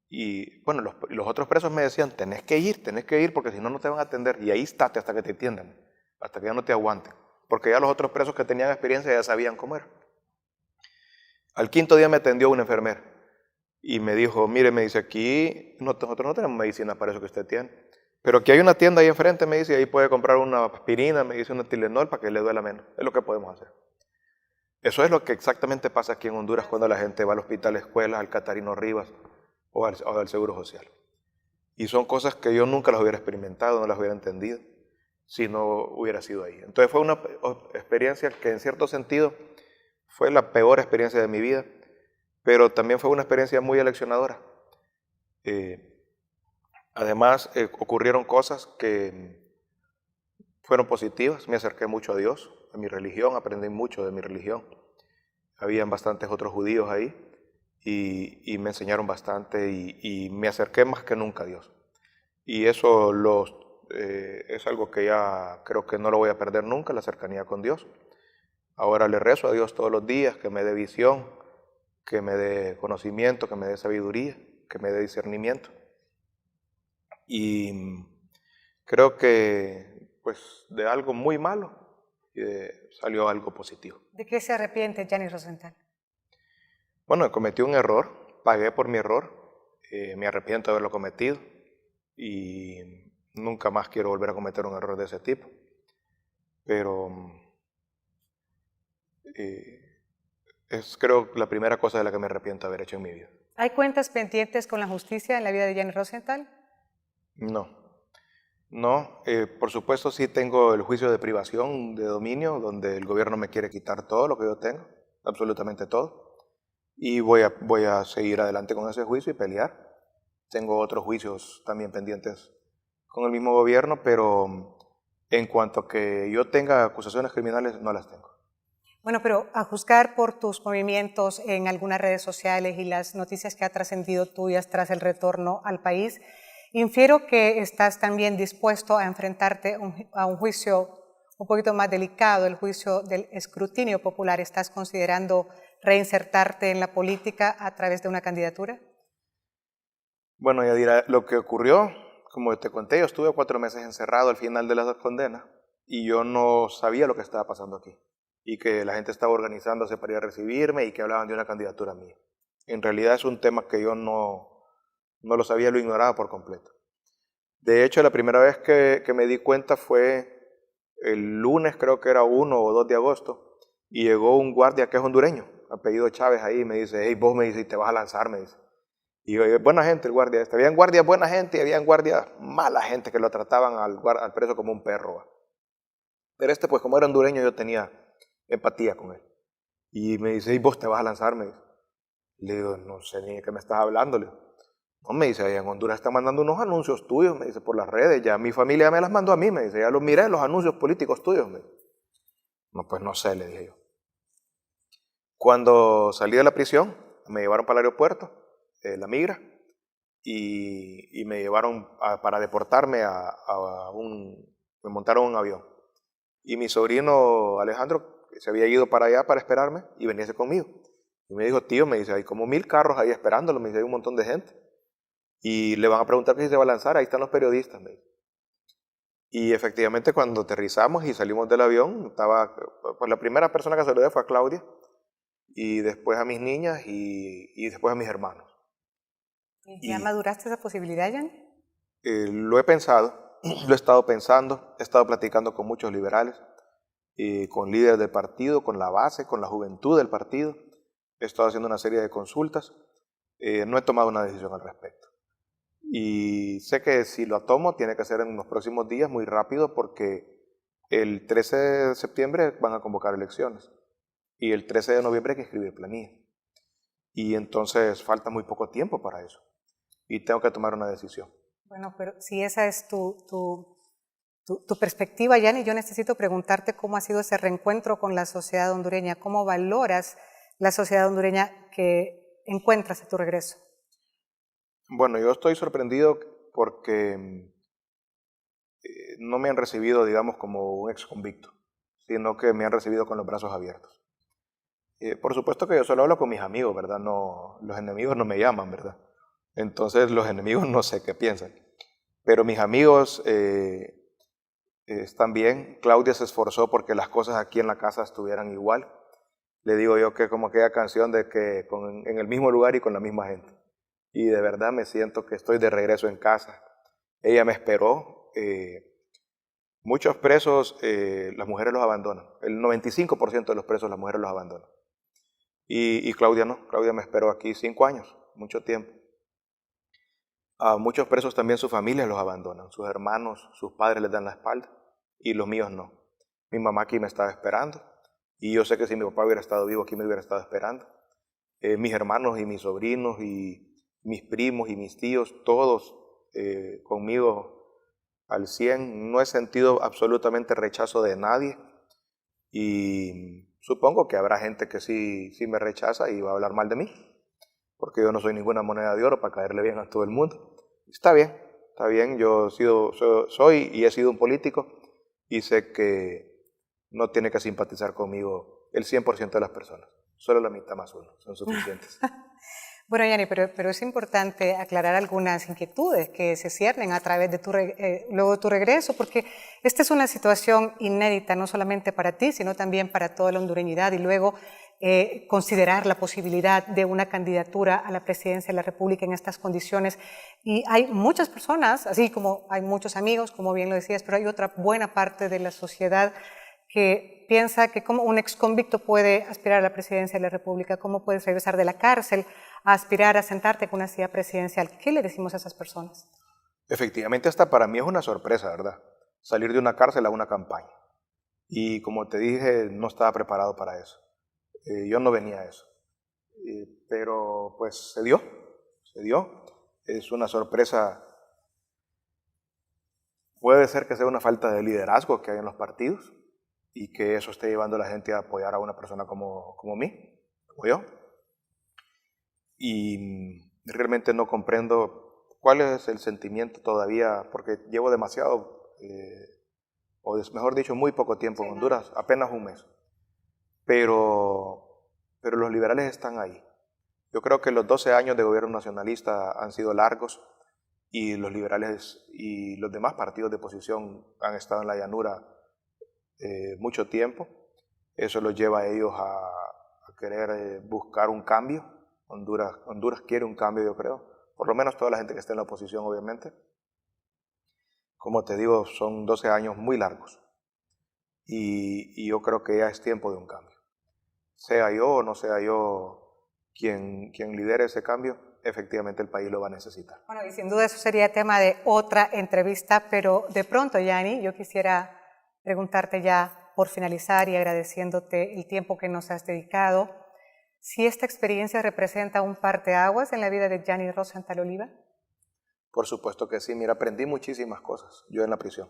S2: y bueno, los otros presos me decían, tenés que ir, porque si no, no te van a atender. Y ahí estate hasta que te atiendan, hasta que ya no te aguanten. Porque ya los otros presos que tenían experiencia ya sabían cómo era. Al quinto día me atendió una enfermera y me dijo, mire, me dice, aquí nosotros no tenemos medicina para eso que usted tiene. Pero aquí hay una tienda ahí enfrente, me dice, y ahí puede comprar una aspirina, me dice una Tylenol para que le duela menos. Es lo que podemos hacer. Eso es lo que exactamente pasa aquí en Honduras cuando la gente va al hospital, escuela, al Catarino Rivas o al Seguro Social. Y son cosas que yo nunca las hubiera experimentado, no las hubiera entendido, si no hubiera sido ahí. Entonces fue una experiencia que en cierto sentido fue la peor experiencia de mi vida, pero también fue una experiencia muy aleccionadora. Además, ocurrieron cosas que fueron positivas. Me acerqué mucho a Dios, a mi religión, aprendí mucho de mi religión. Habían bastantes otros judíos ahí y me enseñaron bastante y me acerqué más que nunca a Dios. Y eso es algo que ya creo que no lo voy a perder nunca, la cercanía con Dios. Ahora le rezo a Dios todos los días que me dé visión, que me dé conocimiento, que me dé sabiduría, que me dé discernimiento. Y creo que pues de algo muy malo salió algo positivo.
S1: ¿De qué se arrepiente Gianni Rosenthal?
S2: Bueno, cometí un error, pagué por mi error, me arrepiento de haberlo cometido y nunca más quiero volver a cometer un error de ese tipo. Pero es creo la primera cosa de la que me arrepiento de haber hecho en mi vida.
S1: ¿Hay cuentas pendientes con la justicia en la vida de Gianni Rosenthal?
S2: No, por supuesto sí tengo el juicio de privación de dominio, donde el gobierno me quiere quitar todo lo que yo tengo, absolutamente todo. Y voy a seguir adelante con ese juicio y pelear. Tengo otros juicios también pendientes con el mismo gobierno, pero en cuanto a que yo tenga acusaciones criminales, no las tengo.
S1: Bueno, pero a juzgar por tus movimientos en algunas redes sociales y las noticias que ha trascendido tuyas tras el retorno al país, infiero que estás también dispuesto a enfrentarte a un juicio un poquito más delicado, el juicio del escrutinio popular. ¿Estás considerando reinsertarte en la política a través de una candidatura?
S2: Bueno, Yadira, lo que ocurrió, como te conté, yo estuve 4 meses encerrado al final de la condena y yo no sabía lo que estaba pasando aquí y que la gente estaba organizándose para ir a recibirme y que hablaban de una candidatura mía. En realidad es un tema que yo no lo sabía, lo ignoraba por completo. De hecho, la primera vez que me di cuenta fue el lunes, creo que era 1 o 2 de agosto, y llegó un guardia que es hondureño, apellido Chávez ahí, y me dice, hey, vos me dice, te vas a lanzar, me dice. Y yo, buena gente el guardia este. Habían guardias buena gente y habían guardias mala gente que lo trataban al preso como un perro. ¿Va? Pero este, pues como era hondureño, yo tenía empatía con él. Y me dice, ¿y vos te vas a lanzar? Me dice. Le digo, no sé ni de qué me estás hablando. Le digo, no, me dice, allá en Honduras están mandando unos anuncios tuyos, me dice, por las redes. Ya mi familia me las mandó a mí, me dice, ya los miré, los anuncios políticos tuyos. Me dice. No, pues no sé, le dije yo. Cuando salí de la prisión, me llevaron para el aeropuerto, la migra, y me llevaron para deportarme me montaron un avión. Y mi sobrino Alejandro se había ido para allá para esperarme y veníase conmigo. Y me dijo, tío, me dice, hay como 1000 carros ahí esperándolo, me dice, hay un montón de gente. Y le van a preguntar que si se va a lanzar, ahí están los periodistas, me dice. Y efectivamente cuando aterrizamos y salimos del avión, pues la primera persona que saludé fue a Claudia, y después a mis niñas y después a mis hermanos.
S1: ¿Ya maduraste esa posibilidad, Gianni?
S2: Lo he pensado, lo he estado pensando, he estado platicando con muchos liberales, con líderes del partido, con la base, con la juventud del partido. He estado haciendo una serie de consultas. No he tomado una decisión al respecto. Y sé que si lo tomo tiene que ser en los próximos días, muy rápido, porque el 13 de septiembre van a convocar elecciones y el 13 de noviembre hay que escribir planilla. Y entonces falta muy poco tiempo para eso y tengo que tomar una decisión.
S1: Bueno, pero si esa es tu tu perspectiva, Yanni. Yo necesito preguntarte cómo ha sido ese reencuentro con la sociedad hondureña, cómo valoras la sociedad hondureña que encuentras a tu regreso.
S2: Bueno, yo estoy sorprendido porque no me han recibido, digamos, como un ex convicto, sino que me han recibido con los brazos abiertos. Por supuesto que yo solo hablo con mis amigos, ¿verdad? No, los enemigos no me llaman, ¿verdad? Entonces los enemigos no sé qué piensan. Pero mis amigos están bien. Claudia se esforzó porque las cosas aquí en la casa estuvieran igual. Le digo yo que como aquella canción de que en el mismo lugar y con la misma gente. Y de verdad me siento que estoy de regreso en casa. Ella me esperó. Muchos presos, las mujeres los abandonan. El 95% de los presos, las mujeres los abandonan. Y Claudia no. Claudia me esperó aquí 5 años, mucho tiempo. A muchos presos también sus familias los abandonan. Sus hermanos, sus padres les dan la espalda. Y los míos no. Mi mamá aquí me estaba esperando. Y yo sé que si mi papá hubiera estado vivo, aquí me hubiera estado esperando. Mis hermanos y mis sobrinos y mis primos y mis tíos, todos conmigo al 100. No he sentido absolutamente rechazo de nadie. Y supongo que habrá gente que sí me rechaza y va a hablar mal de mí. Porque yo no soy ninguna moneda de oro para caerle bien a todo el mundo. Está bien. Yo soy y he sido un político y sé que no tiene que simpatizar conmigo el 100% de las personas. Solo la mitad más uno son suficientes.
S1: Bueno, Yanni, pero es importante aclarar algunas inquietudes que se ciernen a través de luego de tu regreso, porque esta es una situación inédita, no solamente para ti, sino también para toda la hondureñidad, y luego considerar la posibilidad de una candidatura a la presidencia de la República en estas condiciones. Y hay muchas personas, así como hay muchos amigos, como bien lo decías, pero hay otra buena parte de la sociedad que piensa que como un exconvicto puede aspirar a la presidencia de la República, cómo puedes regresar de la cárcel a aspirar a sentarte con una silla presidencial. ¿Qué le decimos a esas personas?
S2: Efectivamente, hasta para mí es una sorpresa, ¿verdad? Salir de una cárcel a una campaña. Y como te dije, no estaba preparado para eso. Yo no venía a eso. Pero pues se dio. Es una sorpresa. Puede ser que sea una falta de liderazgo que hay en los partidos y que eso esté llevando a la gente a apoyar a una persona como mí, como yo. Y realmente no comprendo cuál es el sentimiento todavía, porque llevo demasiado, mejor dicho, muy poco tiempo en Honduras, apenas un mes. Pero los liberales están ahí. Yo creo que los 12 años de gobierno nacionalista han sido largos y los liberales y los demás partidos de oposición han estado en la llanura mucho tiempo. Eso los lleva a ellos a querer buscar un cambio. Honduras quiere un cambio, yo creo. Por lo menos toda la gente que está en la oposición, obviamente. Como te digo, son 12 años muy largos. Y yo creo que ya es tiempo de un cambio. Sea yo o no sea yo quien lidere ese cambio, efectivamente el país lo va a necesitar.
S1: Bueno, y sin duda eso sería tema de otra entrevista, pero de pronto, Yanni, yo quisiera preguntarte ya por finalizar y agradeciéndote el tiempo que nos has dedicado, si esta experiencia representa un parteaguas en la vida de Yanni Rosenthal Oliva.
S2: Por supuesto que sí, mira, aprendí muchísimas cosas yo en la prisión.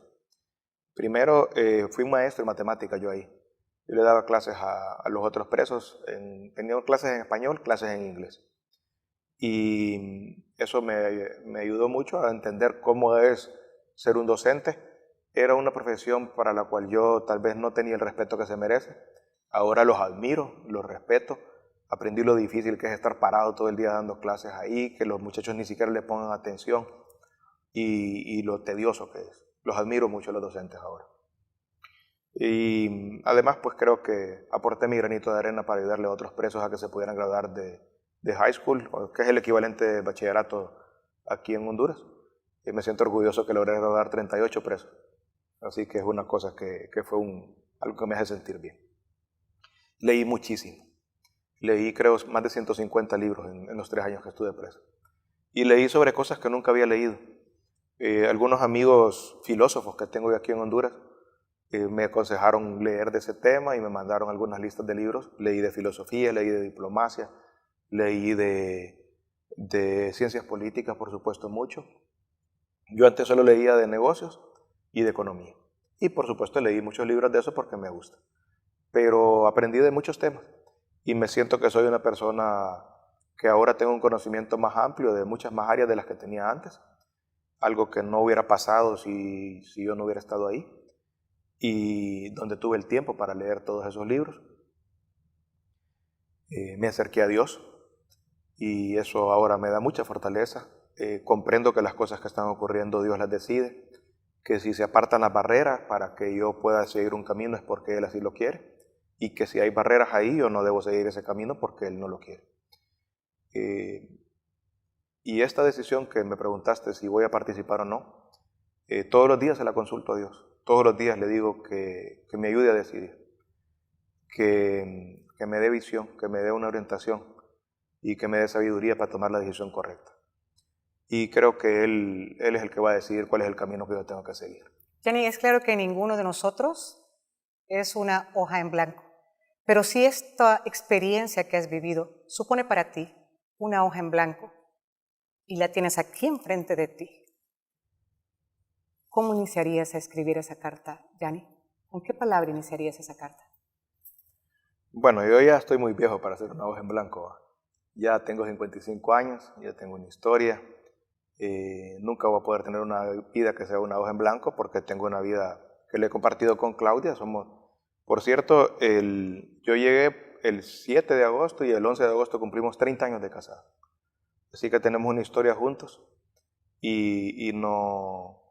S2: Primero, fui maestro en matemáticas yo ahí. Yo le daba clases a los otros presos, tenía clases en español, clases en inglés. Y eso me ayudó mucho a entender cómo es ser un docente. Era una profesión para la cual yo tal vez no tenía el respeto que se merece. Ahora los admiro, los respeto. Aprendí lo difícil que es estar parado todo el día dando clases ahí, que los muchachos ni siquiera le pongan atención y lo tedioso que es. Los admiro mucho a los docentes ahora. Y además pues creo que aporté mi granito de arena para ayudarle a otros presos a que se pudieran graduar de high school, que es el equivalente de bachillerato aquí en Honduras. Y me siento orgulloso que logré graduar 38 presos. Así que es una cosa que fue algo que me hace sentir bien. Leí muchísimo. Leí creo más de 150 libros en los 3 años que estuve preso. Y leí sobre cosas que nunca había leído. Algunos amigos filósofos que tengo aquí en Honduras me aconsejaron leer de ese tema y me mandaron algunas listas de libros. Leí de filosofía, leí de diplomacia, leí de ciencias políticas, por supuesto, mucho. Yo antes solo leía de negocios y de economía. Y por supuesto leí muchos libros de eso porque me gusta. Pero aprendí de muchos temas y me siento que soy una persona que ahora tengo un conocimiento más amplio de muchas más áreas de las que tenía antes, algo que no hubiera pasado si yo no hubiera estado ahí, y donde tuve el tiempo para leer todos esos libros. Me acerqué a Dios y eso ahora me da mucha fortaleza. Comprendo que las cosas que están ocurriendo Dios las decide, que si se apartan las barreras para que yo pueda seguir un camino es porque Él así lo quiere, y que si hay barreras ahí yo no debo seguir ese camino porque Él no lo quiere. Y esta decisión que me preguntaste si voy a participar o no, todos los días se la consulto a Dios. Todos los días le digo que me ayude a decidir, que me dé visión, que me dé una orientación y que me dé sabiduría para tomar la decisión correcta. Y creo que Él es el que va a decidir cuál es el camino que yo tengo que seguir.
S1: Jenny, es claro que ninguno de nosotros es una hoja en blanco, pero si esta experiencia que has vivido supone para ti una hoja en blanco y la tienes aquí enfrente de ti, ¿cómo iniciarías a escribir esa carta, Jenny? ¿Con qué palabra iniciarías esa carta?
S2: Bueno, yo ya estoy muy viejo para hacer una hoja en blanco. Ya tengo 55 años, ya tengo una historia. Nunca voy a poder tener una vida que sea una hoja en blanco porque tengo una vida que le he compartido con Claudia. Por cierto, yo llegué el 7 de agosto y el 11 de agosto cumplimos 30 años de casados. Así que tenemos una historia juntos y no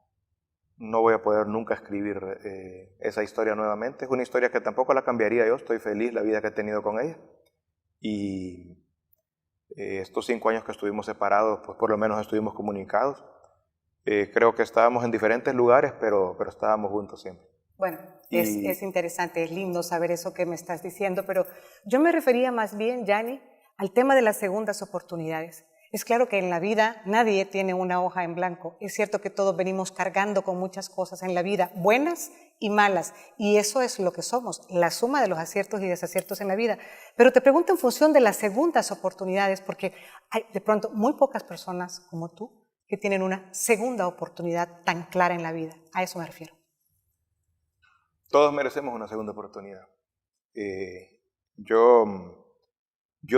S2: voy a poder nunca escribir esa historia nuevamente. Es una historia que tampoco la cambiaría yo. Estoy feliz la vida que he tenido con ella. Y estos 5 años que estuvimos separados, pues por lo menos estuvimos comunicados. Creo que estábamos en diferentes lugares, pero estábamos juntos siempre.
S1: Bueno, es interesante, es lindo saber eso que me estás diciendo, pero yo me refería más bien, Jenny, al tema de las segundas oportunidades. Es claro que en la vida nadie tiene una hoja en blanco. Es cierto que todos venimos cargando con muchas cosas en la vida, buenas y malas, y eso es lo que somos, la suma de los aciertos y desaciertos en la vida. Pero te pregunto en función de las segundas oportunidades, porque hay de pronto muy pocas personas como tú que tienen una segunda oportunidad tan clara en la vida. A eso me refiero.
S2: Todos merecemos una segunda oportunidad. Yo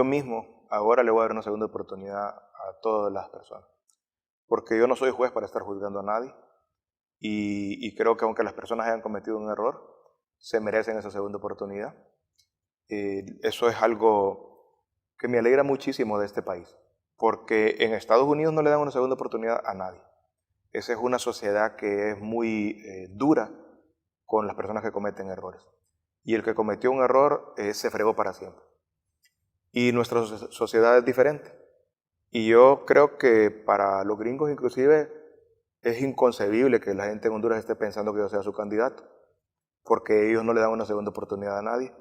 S2: mismo ahora le voy a dar una segunda oportunidad a todas las personas, porque yo no soy juez para estar juzgando a nadie y creo que aunque las personas hayan cometido un error, se merecen esa segunda oportunidad. Eso es algo que me alegra muchísimo de este país, porque en Estados Unidos no le dan una segunda oportunidad a nadie. Esa es una sociedad que es muy dura con las personas que cometen errores. Y el que cometió un error se fregó para siempre. Y nuestra sociedad es diferente. Y yo creo que para los gringos inclusive es inconcebible que la gente en Honduras esté pensando que yo sea su candidato, porque ellos no le dan una segunda oportunidad a nadie.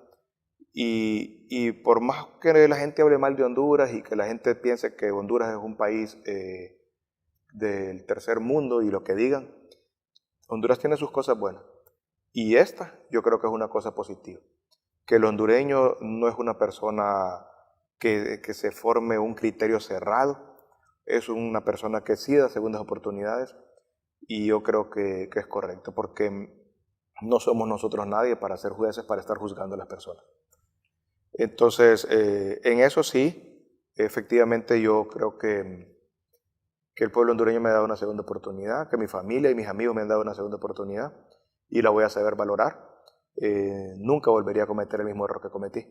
S2: Y por más que la gente hable mal de Honduras y que la gente piense que Honduras es un país del tercer mundo y lo que digan, Honduras tiene sus cosas buenas. Y esta yo creo que es una cosa positiva. Que el hondureño no es una persona que se forme un criterio cerrado, es una persona que sí da segundas oportunidades y yo creo que es correcto porque no somos nosotros nadie para ser jueces, para estar juzgando a las personas. Entonces, en eso sí, efectivamente yo creo que el pueblo hondureño me ha dado una segunda oportunidad, que mi familia y mis amigos me han dado una segunda oportunidad y la voy a saber valorar. Nunca volvería a cometer el mismo error que cometí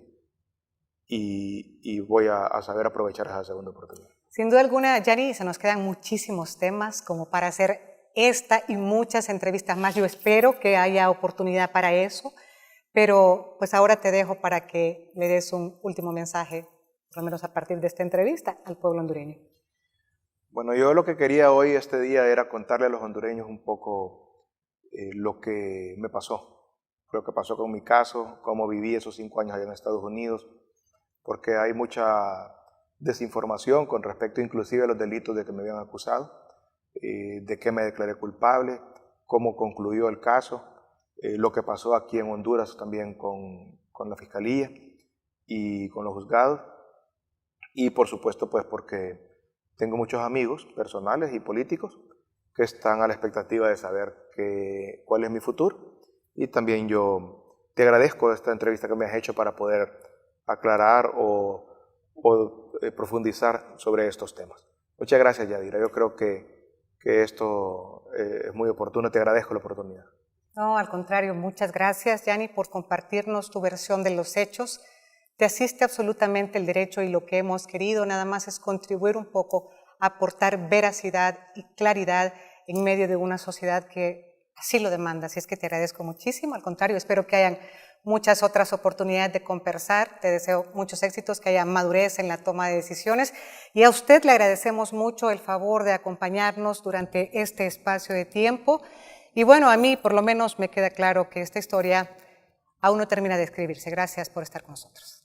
S2: y voy a saber aprovechar esa segunda oportunidad.
S1: Sin duda alguna, Jenny, se nos quedan muchísimos temas como para hacer esta y muchas entrevistas más. Yo espero que haya oportunidad para eso, pero pues ahora te dejo para que le des un último mensaje, por lo menos a partir de esta entrevista, al pueblo hondureño.
S2: Bueno, yo lo que quería hoy, este día, era contarle a los hondureños un poco lo que me pasó, lo que pasó con mi caso, cómo viví esos 5 años allá en Estados Unidos, porque hay mucha desinformación con respecto inclusive a los delitos de que me habían acusado, de qué me declaré culpable, cómo concluyó el caso, lo que pasó aquí en Honduras también con la Fiscalía y con los juzgados, y por supuesto pues porque tengo muchos amigos personales y políticos que están a la expectativa de saber cuál es mi futuro Y también yo te agradezco esta entrevista que me has hecho para poder aclarar o profundizar sobre estos temas. Muchas gracias, Yadira. Yo creo que esto es muy oportuno. Te agradezco la oportunidad.
S1: No, al contrario, muchas gracias, Yanni, por compartirnos tu versión de los hechos. Te asiste absolutamente el derecho y lo que hemos querido nada más es contribuir un poco a aportar veracidad y claridad en medio de una sociedad que así lo demanda. Así es que te agradezco muchísimo. Al contrario, espero que hayan muchas otras oportunidades de conversar. Te deseo muchos éxitos, que haya madurez en la toma de decisiones. Y a usted le agradecemos mucho el favor de acompañarnos durante este espacio de tiempo. Y bueno, a mí por lo menos me queda claro que esta historia aún no termina de escribirse. Gracias por estar con nosotros.